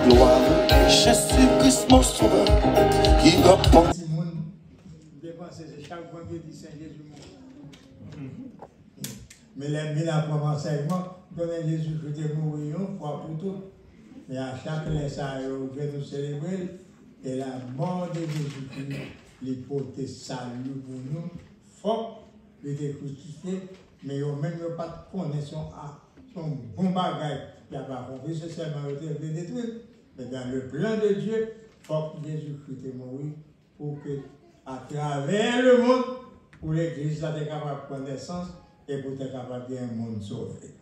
gloire, Jésus-Christ mon sauveur, qui répond. Mais l'aime bien pour enseignement, donner Jésus-Christ est mort une fois pour toutes. Mais à chaque instant, nous nous célébrer, et la mort de Jésus-Christ, l'hypothèse salut pour nous, fort, il était crucifié, mais ils même pas de connaissance à son bon bagage. Il n'y a pas compris, c'est seulement le détruire. Mais dans le plan de Dieu, il faut que Jésus-Christ est mort pour que, à travers le monde, pour l'Église, ça soit capable de prendre naissance et pour être capable de un monde sauvé.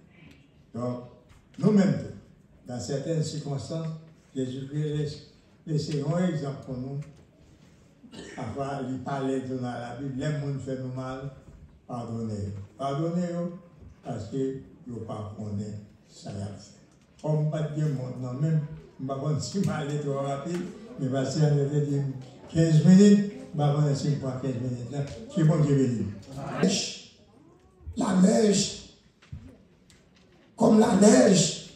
Donc, nous-mêmes, dans certaines circonstances, Jésus-Christ laisse un exemple pour nous. Afin de parler dans la Bible, les gens fait nous mal, pardonnez-nous. Pardonnez-nous parce que nous ne pas connaître ça y a fait. Comme pas de monde, non, même, je ne sais pas si je vais trop rapide, mais parce qu'on avait dit 15 minutes, je ne sais pas si 15 minutes. C'est bon Dieu béni. La neige, comme la neige,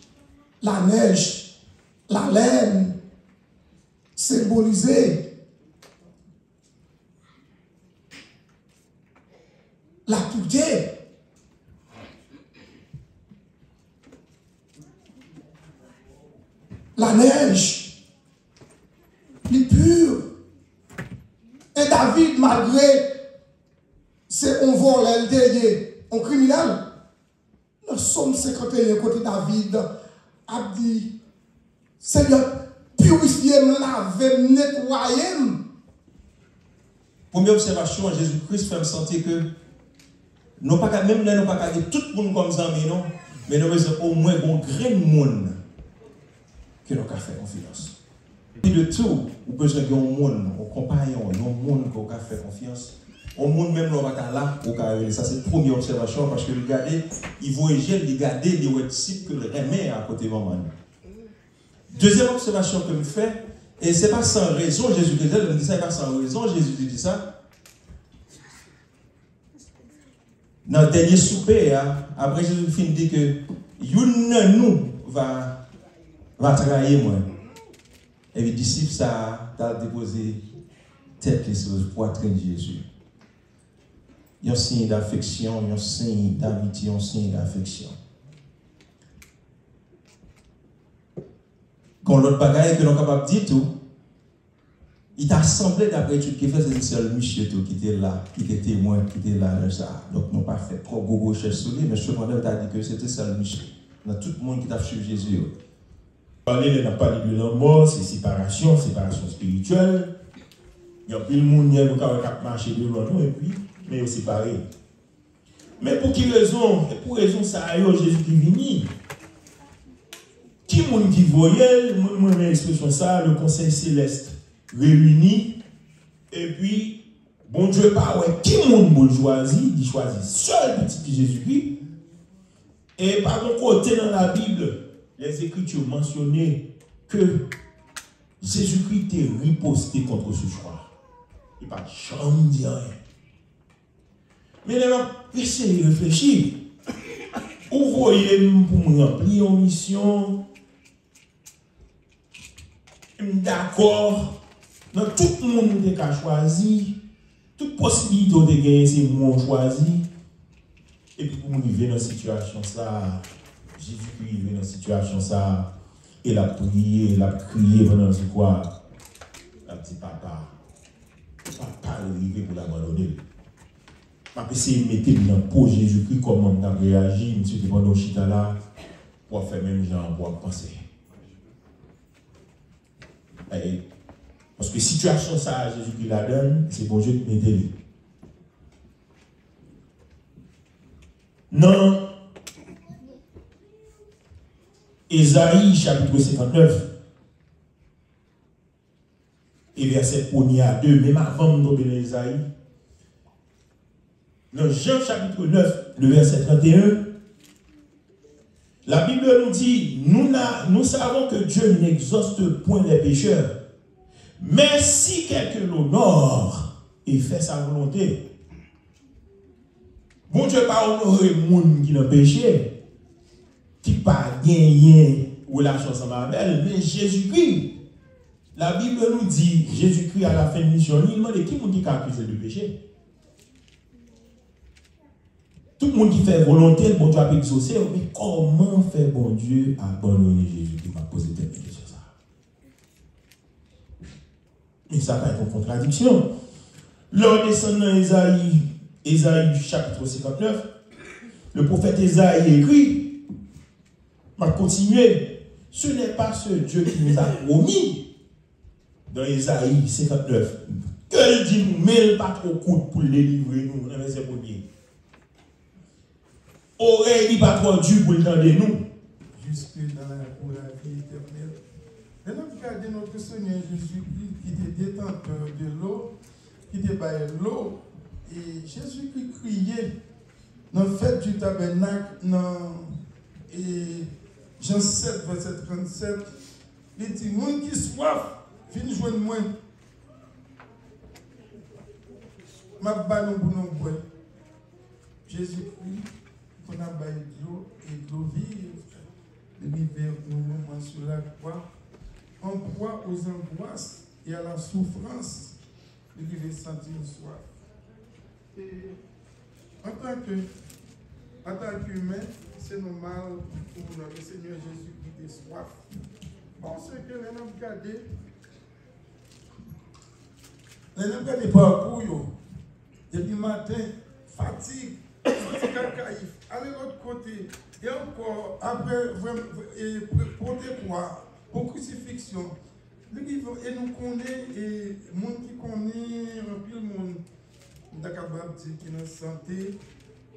la laine, symbolisée la pureté. La neige, les pure. Et David, malgré c'est on vole, un criminel, dans Somme 51, côté David, a dit, Seigneur, purifiez-moi, lavez-moi, nettoyez-moi. Première observation, Jésus-Christ fait me sentir que nous pas même là, nous pas dire tout le monde comme ça, mais nous avons au moins un grain de monde que nous avons fait confiance. Et de tout, vous avez besoin d'un monde, un compagnon, un monde que vous avez fait confiance. Au monde même, nous pas là, ça c'est la première observation, parce que regardez, il voyait, regardez, il y a type que le remet à côté de maman. Deuxième observation que je fais, et ce n'est pas sans raison, Jésus-Christ dit ça, ce n'est pas sans raison, Jésus dit ça. Dans le dernier souper, après Jésus finit dit que une de nous va trahir moi. Et les disciples, ça a déposé tête sur le poitrine de Jésus. Il y a un signe d'affection, il y a un signe d'amitié, un signe d'affection. Quand l'autre bagaille que l'on est capable de dire tout, il t'a semblé d'après l'étude qu'il fait, c'est seul monsieur qui était là, qui était témoin, qui était là, ça. Donc, nous n'avons pas fait trop de recherches sur lui, mais cependant, il t'a dit que c'était seul monsieur. Dans tout le monde qui t'a suivi Jésus. Il n'a pas dit de la mort, c'est séparation spirituelle. Il y a plus de monde qui a marché devant nous, et puis, mais ils séparés. Mais pour quelle raison? Et pour raison, ça a eu Jésus qui vient. Qui monde qui voyait, moi, l'expression ça, le conseil céleste réuni, et puis, bon Dieu, pas ouais, qui monde bon choisit, il choisit seul petit Jésus-Christ. Et par contre, côté dans la Bible, les Écritures mentionnaient que Jésus-Christ était riposté contre ce choix. Il n'a pas jamais dit rien. Mais là, essayez de réfléchir. Vous voyez, pour me remplir en mission, d'accord, dans tout le monde qui a choisi, toute possibilité de gagner, c'est moi choisi. Et puis pour arriver dans cette situation, ça, Jésus-Christ arrivé dans cette situation, ça, il a prié, il a crié pendant ce quoi. Il a dit, papa arrivé pour l'abandonner. Papa, c'est mettre dans peau Jésus-Christ, comment on a réagi, monsieur, pendant le chita là, pour faire même genre, pour penser. Et, parce que situation ça, Jésus-Christ la donne, c'est bon Dieu qui met lui. Non. Ésaïe chapitre 59 et verset 1er à 2, même avant de tomber dans Ésaïe. Dans Jean chapitre 9, le verset 31, la Bible nous dit, nous savons que Dieu n'exauce point les pécheurs. Mais si quelqu'un l'honore et fait sa volonté, bon Dieu pas honorer les gens qui n'ont péché, qui pas gagné relation ensemble avec elle, mais Jésus-Christ, la Bible nous dit, Jésus-Christ à la fin de mission, il demande qui est-ce qui a accusé de péché. Tout le monde qui fait volonté, le bon Dieu a exaucé, mais comment fait bon Dieu abandonner Jésus qui va poser des questions sur ça? Mais ça va être une contradiction. Lors descend dans Ésaïe chapitre 59, le prophète Ésaïe écrit, va continuer, ce n'est pas ce Dieu qui nous a promis dans Ésaïe 59. Que dit nous, mais pas trop court pour le délivrer nous, dans les premiers. Oreille n'est pas trop dur pour le temps de nous. Jusque dans la vie éternelle. Maintenant, regardez notre Seigneur Jésus-Christ qui était détenteur de l'eau, qui était par l'eau, et Jésus-Christ criait dans la fête du tabernacle, dans Jean 7, verset 37, il dit, moi qui soif, viens joindre moi. Ma ballon pour nous boire. Jésus-Christ, qu'on a baillé de l'eau et de l'eau vive, l'hiver nous sur la croix, en proie aux angoisses et à la souffrance, il devait sentir soif. Et en tant qu'humain, c'est normal pour notre Seigneur Jésus-Christ ait soif. Parce que les hommes gardent les parcours, depuis le matin, fatigue, aller de l'autre côté, et encore, après, pour crucifixion. Et nous connaissons, et les gens qui connaissent, le monde, nous sommes capables de dire qu'il est en santé,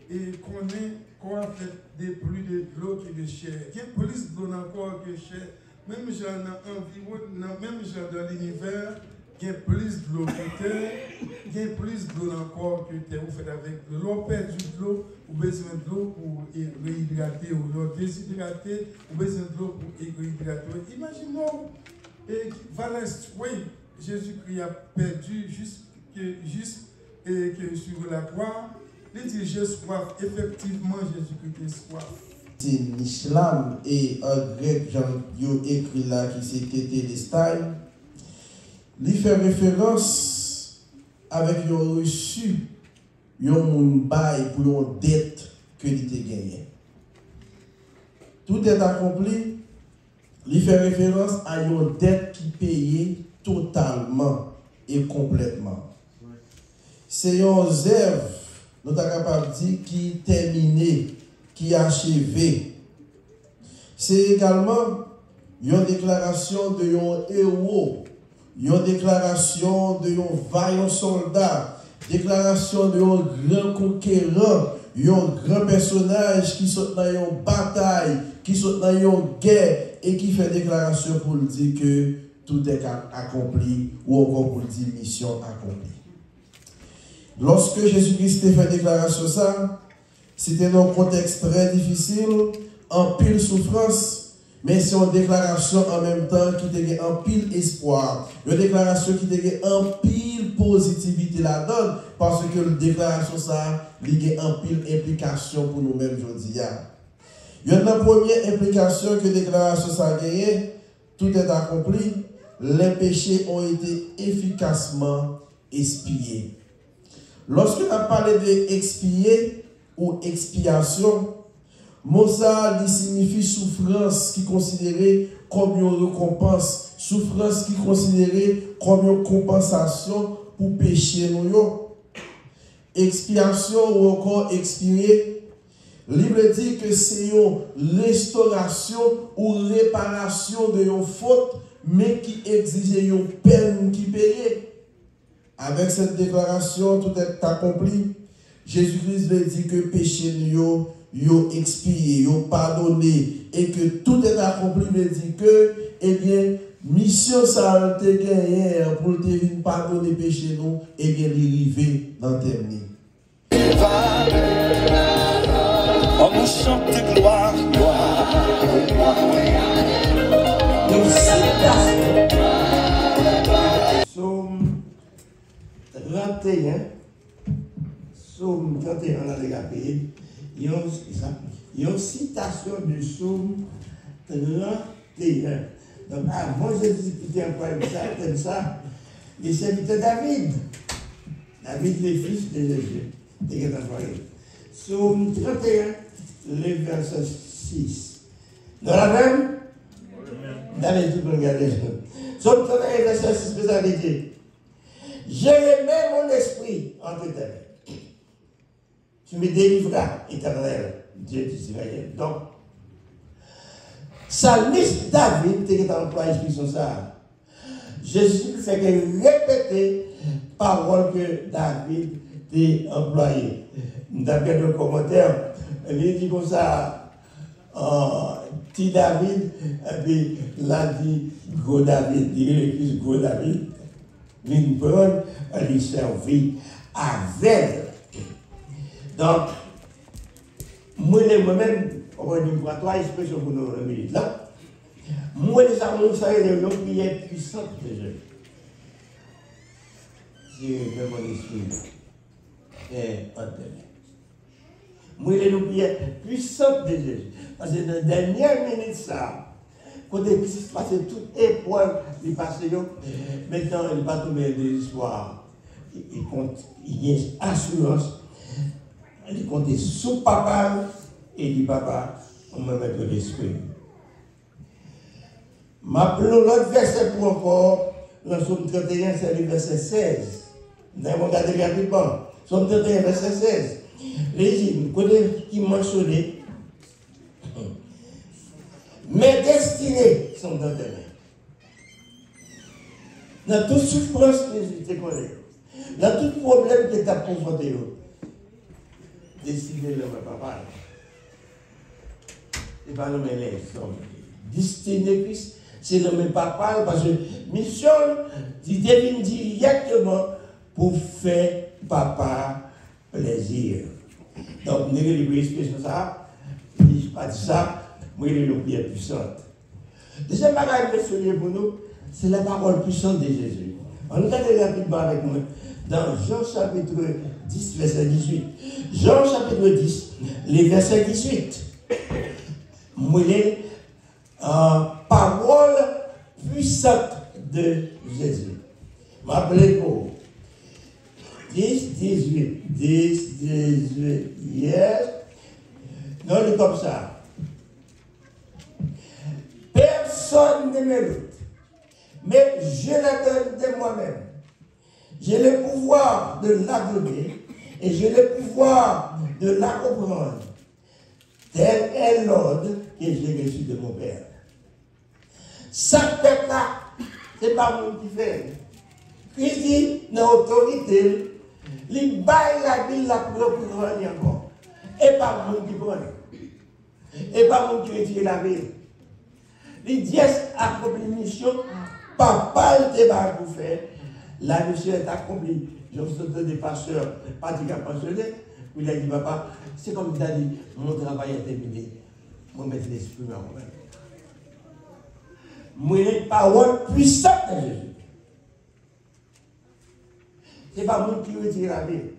et connaît qu'on a fait des plus de l'eau que de chair. Il y a plus d'eau encore que chair. Même dans l'univers, il y a plus de l'eau que terre, il y a plus de l'eau encore que terre. Vous faites avec de l'eau, perdu de l'eau, vous avez besoin de l'eau pour réhydrater, ou l'eau déshydrater, vous avez besoin de l'eau pour réhydrater. Imaginons, Valens, oui, Jésus-Christ a perdu juste que sur la croix. Il dit, j'ai soif. Effectivement, Jésus-Christ est soif. C'est Mishlam et en grec, Jean écrit là qui c'est Tétélestai. Il fait référence avec un reçu, un bail pour une dette que il a gagné. Tout est accompli. Il fait référence à une dette qui payait totalement et complètement. C'est une œuvre, nous sommes capables de dire, qui est terminée, qui est achevée. C'est également une déclaration de un héros, une déclaration de un vaillant soldat, déclaration de un grand conquérant, un grand personnage qui saute dans une bataille, qui saute dans une guerre et qui fait déclaration pour dire que tout est accompli ou encore pour dire mission accomplie. Lorsque Jésus-Christ a fait déclaration ça, c'était dans un contexte très difficile, en pile souffrance, mais c'est une déclaration en même temps qui était en pile espoir. Une déclaration qui était en pile positivité là-dedans, parce que la déclaration ça, il y a en pile implication pour nous-mêmes aujourd'hui. Il y a une première implication que la déclaration ça a gagné, tout est accompli, les péchés ont été efficacement expiés. Lorsque on a parlé d'expier ou expiation, Mosa signifie souffrance qui est considérée comme une récompense, souffrance qui est considérée comme une compensation pour péché. Expiation ou encore expier, le livre dit que c'est une restauration ou réparation de une faute, mais qui exige une peine qui paye. Avec cette déclaration, tout est accompli. Jésus-Christ veut dire que péché nous yo expié, yo pardonné, et que tout est accompli, veut dire que, eh bien, mission ça a été gagnée pour te pardonner péché nous, eh bien, l'arriver dans terminer. On nous chante gloire, gloire. Psaume 31, Psaume 31, on a regardé, il y a une citation du Psaume 31, Donc, avant Jésus qui était employé comme ça, il serviteur David. David, le fils de Jésus, était employé. Psaume 31, le verset 6. Dans la même, David, tout le monde regarde. Psaume 31, verset 6, vous avez dit, je remets mon esprit entre tes mains. Tu me délivras, éternel, Dieu d'Israël. Donc, Psalmiste David, qui est employé expression ça. Jésus fait que répéter parole que David a employé. D'après le commentaire, il dit comme ça, petit David, et puis là dit gros David, il gros David, il prend, il servit avec. Donc, moi-même, on va dire trois expressions pour nous la minute là. Moi, les amours, ça est une prière puissante de Jésus. C'est mon esprit. Et entendu. Moi, les prières puissantes de Jésus. Parce que dans la dernière minute, ça, quand il passe toute épreuve, il passe, maintenant, il n'est pas tombé de l'espoir. Il compte, il y a assurance. Il compte sous papa. Et dit papa, on me met de l'esprit. M'appelons l'autre verset pour encore, dans le Psaume 31, c'est le verset 16. Nous avons regardé rapidement. Psaume 31, verset 16. Les hymnes, qui mentionnaient, mes destinées sont dans tes mains. Dans toute souffrance que tu connais, dans tout problème que tu as confronté, décidez-le, papa. C'est pas le même hommes. Destiné Christ, c'est le même papa, parce que mission, il devine directement pour faire papa plaisir. Donc, nous avons les expressions ça, je ne dis pas de ça, moi, il y a une prière puissante. Deuxième bagage que je pour nous, c'est la parole puissante de Jésus. On regarde rapidement avec moi dans Jean chapitre 10, verset 18. Jean chapitre 10, les versets 18. Moi, parole puissante de Jésus. M'appelez pour 10, 18, 10, 18, yes. Non, il est comme ça. Personne ne mérite, mais je la donne de moi-même. J'ai le pouvoir de la donner et j'ai le pouvoir de la reprendre. Tel est l'ordre que j'ai reçu de mon Père. Ça fait là, ce n'est pas moi qui fait. Christ dit, dans l'autorité, il baille la ville la propre encore. Et pas moi qui prend. Et pas moi qui retire la ville. Il dit, accompli une mission, papa le débat pour faire. La mission est accomplie. Je vous souhaite des pasteurs, pas du pensionnaires. Il a dit, papa, c'est comme il a dit, mon travail est terminé. Moi, je vais l'esprit en moi. Moi, les paroles puissantes de Jésus. Ce n'est pas moi qui retire la ville.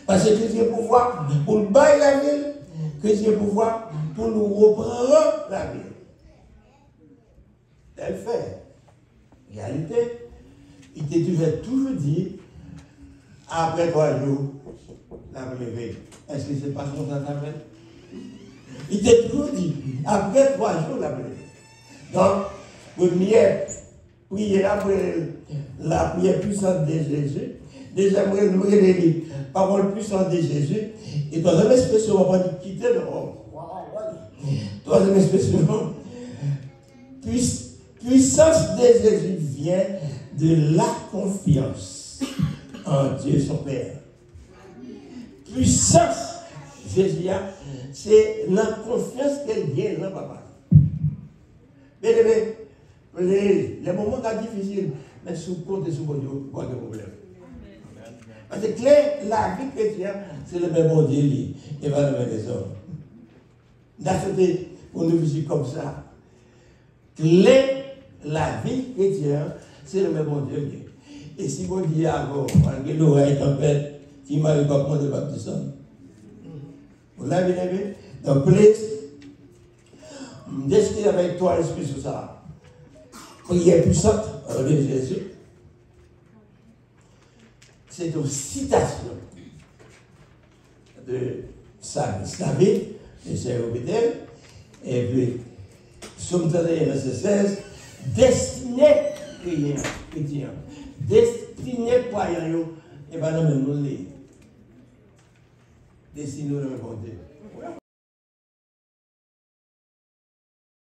Parce que j'ai le pouvoir pour nous bailler la ville, que j'ai le pouvoir pour nous reprendre la ville. Elle fait. En réalité, il t'est toujours dit, après 3 jours, la lever. Est-ce que c'est pas son temps d'appel? Il t'est toujours dit, après 3 jours, la lever. Donc, première prière, après la prière puissante de Jésus, déjà, nous avons dit, parole puissante de Jésus, et troisième expression, on va dire quitter le monde. Troisième expression, puissance de Jésus vient de la confiance en Dieu son Père. Puissance, Jésus, c'est la confiance qu'elle vient dans papa. Mais les moments difficiles, mais sous compte et sous bon Dieu, pas de problème. Parce que la vie chrétienne, c'est le même bon Dieu, il va nous mettre des hommes. D'acheter pour nous vivre comme ça. La vie chrétienne, c'est le même bon Dieu. Et si vous dites avant, malgré l'oreille tempête, qui m'a pas prendre de baptême. Vous l'avez vu? Donc, destiné avec toi, Esprit sur ça. Prière puissante, en Jésus. C'est une citation de Psalmiste David, de Saint-Robétel, et puis, Somme 31, verset 16, destiné chrétien, destiné croyant, et pas non, nous les destiné nous le